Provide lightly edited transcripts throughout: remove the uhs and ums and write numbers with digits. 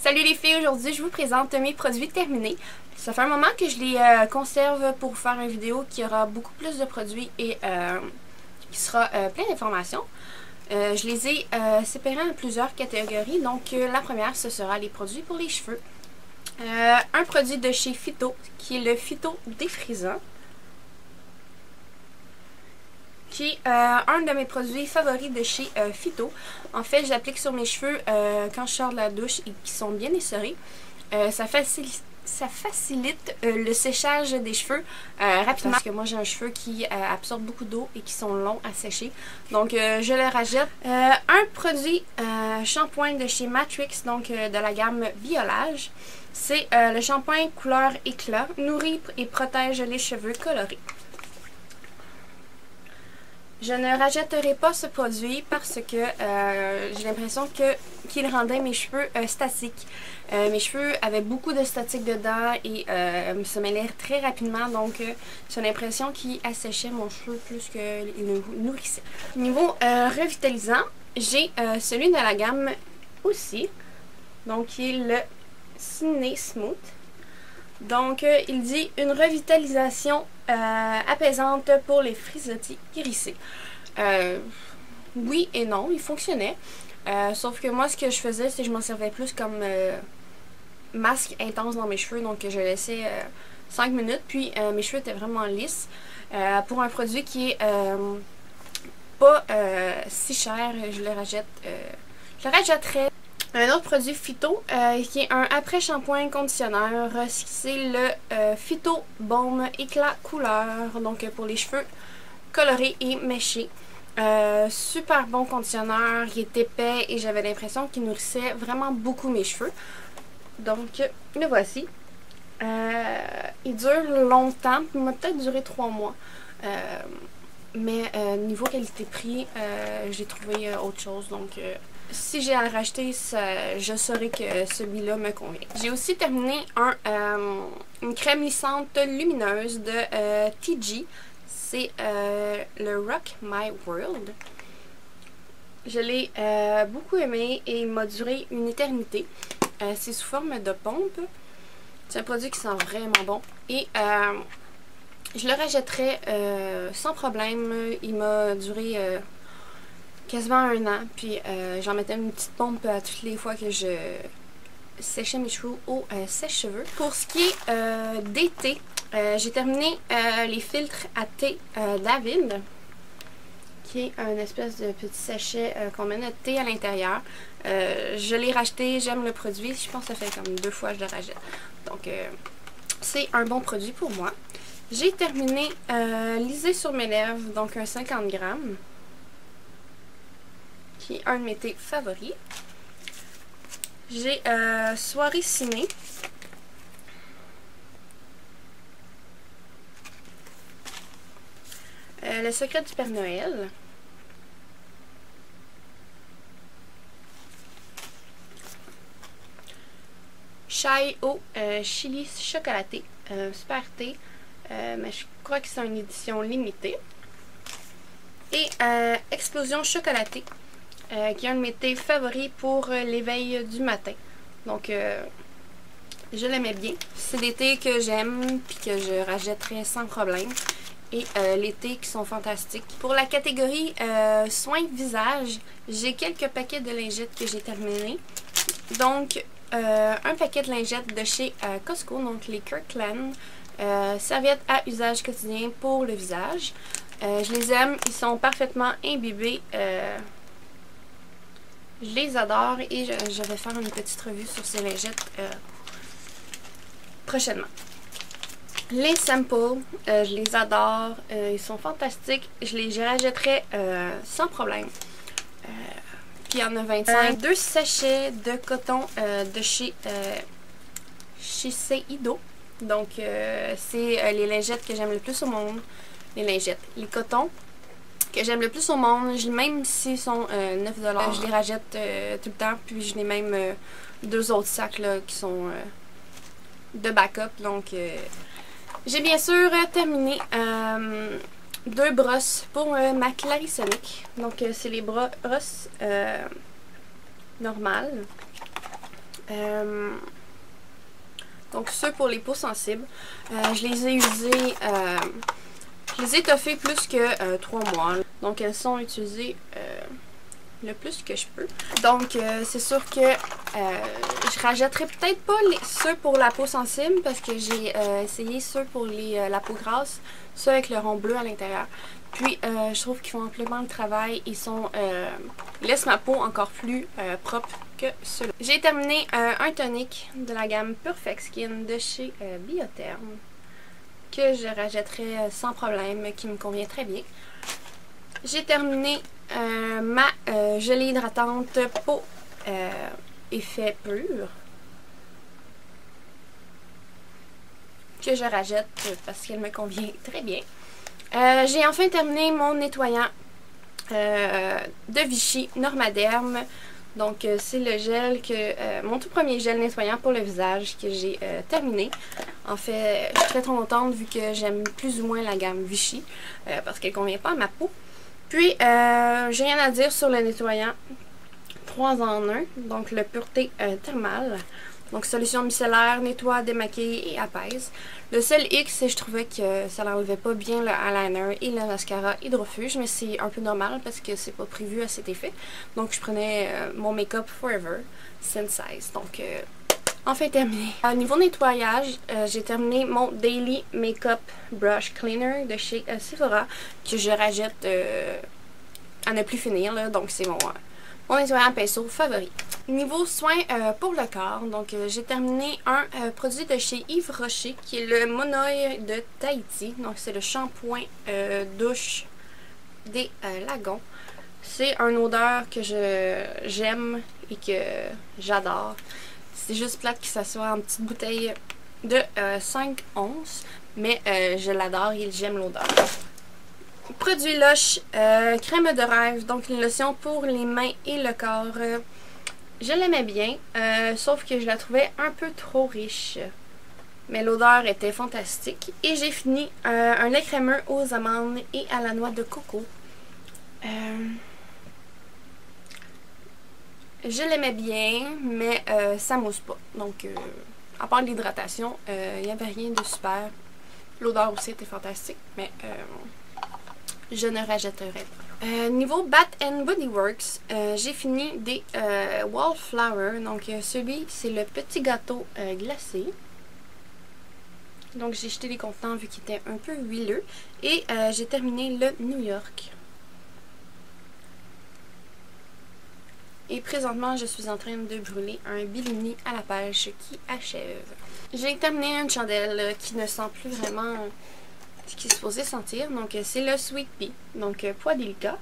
Salut les filles, aujourd'hui je vous présente mes produits terminés. Ça fait un moment que je les conserve pour faire une vidéo qui aura beaucoup plus de produits et qui sera plein d'informations. Je les ai séparés en plusieurs catégories. Donc la première, ce sera les produits pour les cheveux. Un produit de chez Phyto qui est le Phyto défrisant, qui est un de mes produits favoris de chez Phyto. En fait, j'applique sur mes cheveux quand je sors de la douche et qui sont bien essorés. Ça facilite le séchage des cheveux rapidement. Parce que moi, j'ai un cheveu qui absorbe beaucoup d'eau et qui sont longs à sécher. Donc, je le rajoute. Un produit shampoing de chez Matrix, donc de la gamme Violage. C'est le shampoing couleur éclat, nourrit et protège les cheveux colorés. Je ne rachèterai pas ce produit parce que j'ai l'impression qu'il rendait mes cheveux statiques. Mes cheveux avaient beaucoup de statique dedans et se mêlaient très rapidement, donc j'ai l'impression qu'il asséchait mon cheveu plus qu'il ne nourrissait. Niveau revitalisant, j'ai celui de la gamme aussi, donc qui est le Ciné Smooth. Donc, il dit une revitalisation apaisante pour les frisottis hérissés. Oui et non, il fonctionnait. Sauf que moi, ce que je faisais, c'est que je m'en servais plus comme masque intense dans mes cheveux. Donc, je laissais 5 minutes, puis mes cheveux étaient vraiment lisses. Pour un produit qui est pas si cher, je le rachèterais. Un autre produit Phyto qui est un après-shampoing conditionneur, c'est le Phyto Baume éclat couleur, donc pour les cheveux colorés et méchés. Super bon conditionneur, il est épais et j'avais l'impression qu'il nourrissait vraiment beaucoup mes cheveux. Donc le voici. Il dure longtemps, il m'a peut-être duré 3 mois. Mais niveau qualité-prix, j'ai trouvé autre chose, donc si j'ai à le racheter, je saurais que celui-là me convient. J'ai aussi terminé une crème lissante lumineuse de TG. C'est le Rock My World. Je l'ai beaucoup aimé et il m'a duré une éternité. C'est sous forme de pompe. C'est un produit qui sent vraiment bon. Et je le rachèterais sans problème. Il m'a duré quasiment 1 an, puis j'en mettais une petite pompe à toutes les fois que je séchais mes cheveux au sèche-cheveux. Pour ce qui est d'été, j'ai terminé les filtres à thé David, qui est un espèce de petit sachet qu'on met notre thé à l'intérieur. Je l'ai racheté, j'aime le produit, je pense que ça fait comme 2 fois que je le rachète. Donc c'est un bon produit pour moi. J'ai terminé lisé sur mes lèvres, donc un 50 grammes. Qui est un de mes thés favoris. J'ai Soirée Ciné. Le Secret du Père Noël. Chai au chili chocolaté. Super thé. Mais je crois que c'est une édition limitée. Et Explosion chocolatée. Qui est un de mes thés favoris pour l'éveil du matin. Donc, je l'aimais bien. C'est des thés que j'aime puis que je rachèterais sans problème. Et les thés qui sont fantastiques. Pour la catégorie soins visage, j'ai quelques paquets de lingettes que j'ai terminés. Donc, un paquet de lingettes de chez Costco, donc les Kirkland. Serviettes à usage quotidien pour le visage. Je les aime, ils sont parfaitement imbibés. Je les adore et je vais faire une petite revue sur ces lingettes prochainement. Les samples, je les adore. Ils sont fantastiques. Je les rachèterai sans problème. Puis il y en a 25. 2 sachets de coton de chez Seido. Donc c'est les lingettes que j'aime le plus au monde. Les cotons que j'aime le plus au monde, même s'ils sont 9$, je les rachète tout le temps, puis je n'ai même 2 autres sacs là, qui sont de backup, donc j'ai bien sûr terminé 2 brosses pour ma Clarisonic, donc c'est les brosses normales, Donc ceux pour les peaux sensibles. Je les ai usés, je les ai étoffés plus que 3 mois. Donc elles sont utilisées le plus que je peux. Donc c'est sûr que je rajouterai peut-être pas ceux pour la peau sensible parce que j'ai essayé ceux pour la peau grasse, ceux avec le rond bleu à l'intérieur. Puis je trouve qu'ils font amplement le travail. Ils laissent ma peau encore plus propre que ceux-là. J'ai terminé un tonique de la gamme Perfect Skin de chez Biotherm que je rajouterai sans problème, qui me convient très bien. J'ai terminé ma gelée hydratante peau effet pur que je rajoute parce qu'elle me convient très bien. J'ai enfin terminé mon nettoyant de Vichy Normaderm. Donc c'est le gel mon tout premier gel nettoyant pour le visage que j'ai terminé. En fait, je suis très contente vu que j'aime plus ou moins la gamme Vichy parce qu'elle ne convient pas à ma peau. Puis j'ai rien à dire sur le nettoyant 3 en 1, donc le pureté thermale. Donc solution micellaire, nettoie, démaquille et apaise. Le seul X, c'est que je trouvais que ça n'enlevait pas bien le eyeliner et le mascara hydrofuge, mais c'est un peu normal parce que c'est pas prévu à cet effet. Donc je prenais mon Make-up Forever Sensize. Donc enfin terminé. Niveau nettoyage, j'ai terminé mon Daily Makeup Brush Cleaner de chez Sephora que je rajoute à ne plus finir là. Donc c'est mon nettoyant pinceau favori. Niveau soins pour le corps, donc j'ai terminé un produit de chez Yves Rocher qui est le Monoï de Tahiti. Donc c'est le shampoing douche des lagons. C'est une odeur que j'aime et que j'adore. C'est juste plate que ça soit en petite bouteille de 5 onces, mais je l'adore et j'aime l'odeur. Produit Lush, crème de rêve, donc une lotion pour les mains et le corps. Je l'aimais bien, sauf que je la trouvais un peu trop riche. Mais l'odeur était fantastique. Et j'ai fini un lait crémeux aux amandes et à la noix de coco. Je l'aimais bien, mais ça mousse pas. Donc, à part l'hydratation, il n'y avait rien de super. L'odeur aussi était fantastique, mais je ne rajouterai pas. Niveau Bath & Body Works, j'ai fini des Wallflower. Donc celui, c'est le petit gâteau glacé. Donc j'ai jeté les contenants vu qu'il était un peu huileux. Et j'ai terminé le New York. Et présentement, je suis en train de brûler un Bellini à la pêche qui achève. J'ai terminé une chandelle qui ne sent plus vraiment ce qui est supposé sentir. Donc c'est le Sweet Pea, donc poids délicat.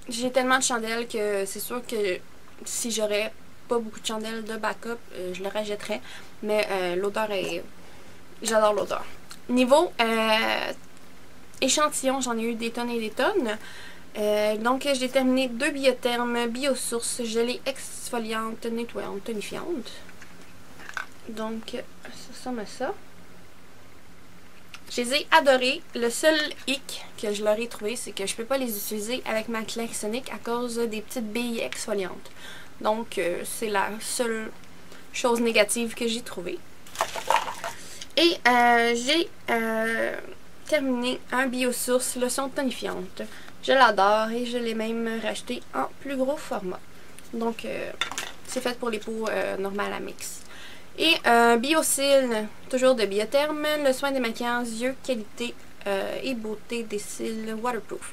J'ai tellement de chandelles que c'est sûr que si j'aurais pas beaucoup de chandelles de backup, je le rajouterais. Mais l'odeur est... J'adore l'odeur. Niveau échantillon, j'en ai eu des tonnes et des tonnes. Donc j'ai terminé 2 Biotherm Biosource gelée exfoliante, nettoyante, tonifiante. Donc ça ressemble à ça. Je les ai adorés. Le seul hic que je leur ai trouvé, c'est que je peux pas les utiliser avec ma Clarisonic à cause des petites billes exfoliantes. Donc c'est la seule chose négative que j'ai trouvée. Et j'ai terminé un Biosource lotion tonifiante. Je l'adore et je l'ai même racheté en plus gros format. Donc c'est fait pour les peaux normales à mix. Et Biocil, toujours de Biotherm, le soin démaquillant yeux, qualité et beauté des cils waterproof.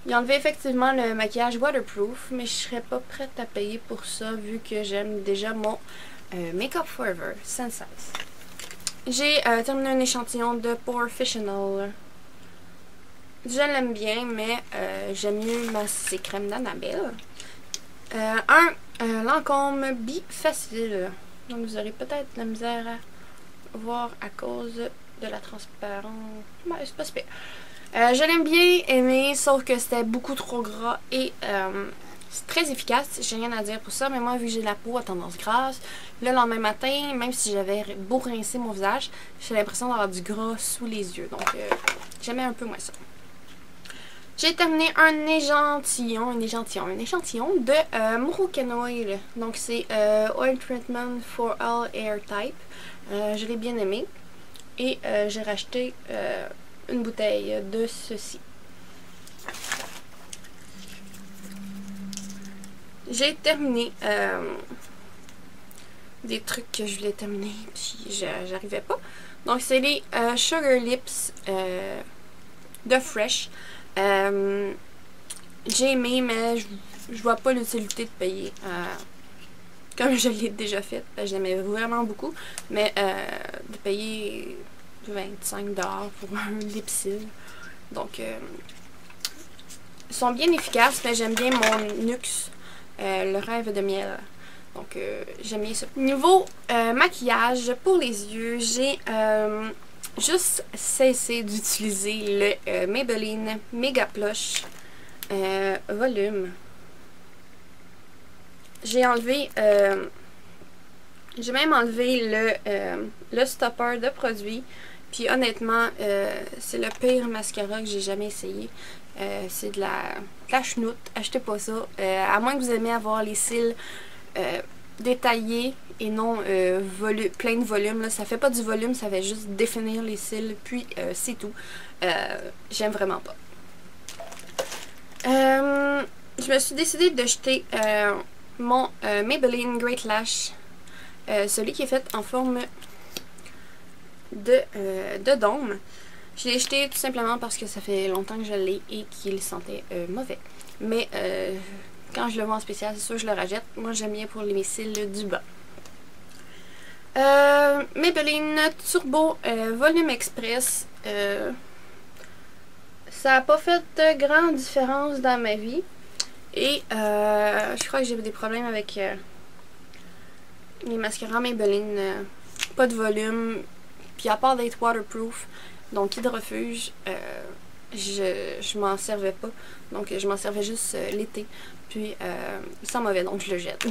Il a enlevé effectivement le maquillage waterproof, mais je serais pas prête à payer pour ça vu que j'aime déjà mon Make-up Forever Sensize. J'ai terminé un échantillon de Porefessional. Je l'aime bien, mais j'aime mieux ma CC crème d'Annabelle. Lancôme Bifacile. Donc vous aurez peut-être de la misère à voir à cause de la transparence. Ouais, c'est pas super. Je l'aime bien aimé, sauf que c'était beaucoup trop gras et c'est très efficace. J'ai rien à dire pour ça, mais moi, vu que j'ai la peau à tendance grasse, le lendemain matin, même si j'avais beau rincer mon visage, j'ai l'impression d'avoir du gras sous les yeux. Donc j'aimais un peu moins ça. J'ai terminé un échantillon de Moroccanoil Oil. Donc c'est Oil Treatment for All Air Type. Je l'ai bien aimé. Et j'ai racheté une bouteille de ceci. J'ai terminé des trucs que je voulais terminer, puis j'arrivais pas. Donc c'est les Sugar Lips de Fresh. J'ai aimé, mais je vois pas l'utilité de payer comme je l'ai déjà fait. J'aimais vraiment beaucoup, mais de payer 25$ pour un lipsil. Donc ils sont bien efficaces, mais j'aime bien mon Nuxe, le rêve de miel. Donc j'aime bien ça. Niveau maquillage pour les yeux, j'ai juste cessé d'utiliser le Maybelline Mega Plush volume. J'ai enlevé, j'ai même enlevé le stopper de produit. Puis honnêtement, c'est le pire mascara que j'ai jamais essayé. C'est de la chenoute. Achetez pas ça. À moins que vous aimez avoir les cils détaillés et non plein de volume. Là. Ça fait pas du volume, ça fait juste définir les cils. Puis c'est tout. J'aime vraiment pas. Je me suis décidée de jeter mon Maybelline Great Lash. Celui qui est fait en forme de dôme. Je l'ai jeté tout simplement parce que ça fait longtemps que je l'ai et qu'il sentait mauvais. Mais quand je le vois en spécial, c'est sûr que je le rachète. Moi, j'aime bien pour les cils du bas. Maybelline Turbo Volume Express. Ça n'a pas fait de grande différence dans ma vie. Et je crois que j'ai des problèmes avec les mascaras Maybelline. Pas de volume. Puis à part d'être waterproof, donc hydrofuge, je m'en servais pas. Donc je m'en servais juste l'été. Puis sans mauvais, donc je le jette.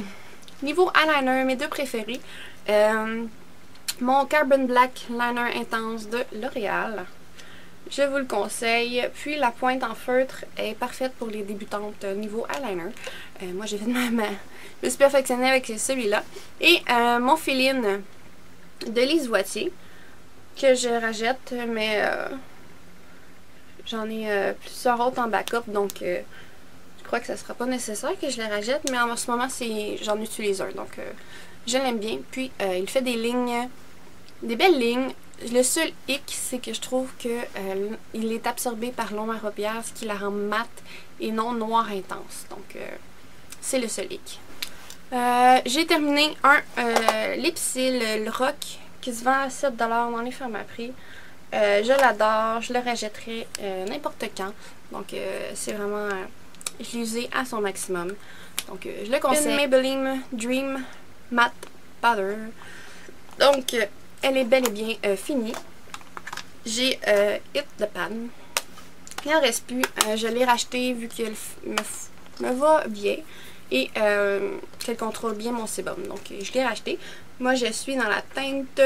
Niveau eyeliner, mes deux préférés. Mon Carbon Black Liner Intense de L'Oréal. Je vous le conseille. Puis la pointe en feutre est parfaite pour les débutantes niveau eyeliner. Moi j'ai fait je me suis perfectionnée avec celui-là. Et mon fill-in de Lise Wattier, que je rachète, mais j'en ai plusieurs autres en backup, donc je crois que ça sera pas nécessaire que je les rachète, mais en ce moment j'en utilise un, donc je l'aime bien. Puis il fait des lignes, des belles lignes. Le seul hic, c'est que je trouve que il est absorbé par l'ombre à paupières, ce qui la rend mate et non noir intense, donc c'est le seul hic. J'ai terminé un lipsil, le Rock, qui se vend à 7$ dans les Pharmaprix. Je l'adore, je le rachèterai n'importe quand. Donc c'est vraiment, je l'ai usé à son maximum. Donc je le conseille. Une Maybelline Dream Matte Powder. Donc elle est bel et bien finie. J'ai Hit the Pan. Il n'en reste plus. Je l'ai racheté vu qu'elle me va bien. Et qu'elle contrôle bien mon sébum. Donc je l'ai racheté. Moi je suis dans la teinte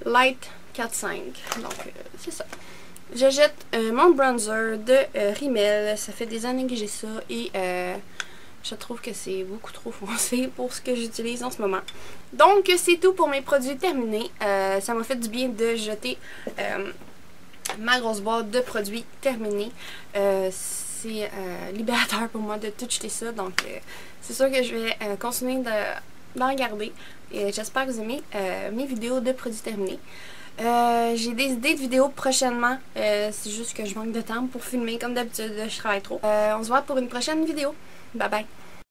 Light 4-5. Donc c'est ça. Je jette mon bronzer de Rimmel. Ça fait des années que j'ai ça. Et je trouve que c'est beaucoup trop foncé pour ce que j'utilise en ce moment. Donc c'est tout pour mes produits terminés. Ça m'a fait du bien de jeter ma grosse boîte de produits terminés. C'est libérateur pour moi de tout jeter ça. Donc c'est sûr que je vais continuer d'en regarder. Et j'espère que vous aimez mes vidéos de produits terminés. J'ai des idées de vidéos prochainement. C'est juste que je manque de temps pour filmer. Comme d'habitude, je travaille trop. On se voit pour une prochaine vidéo. Bye bye.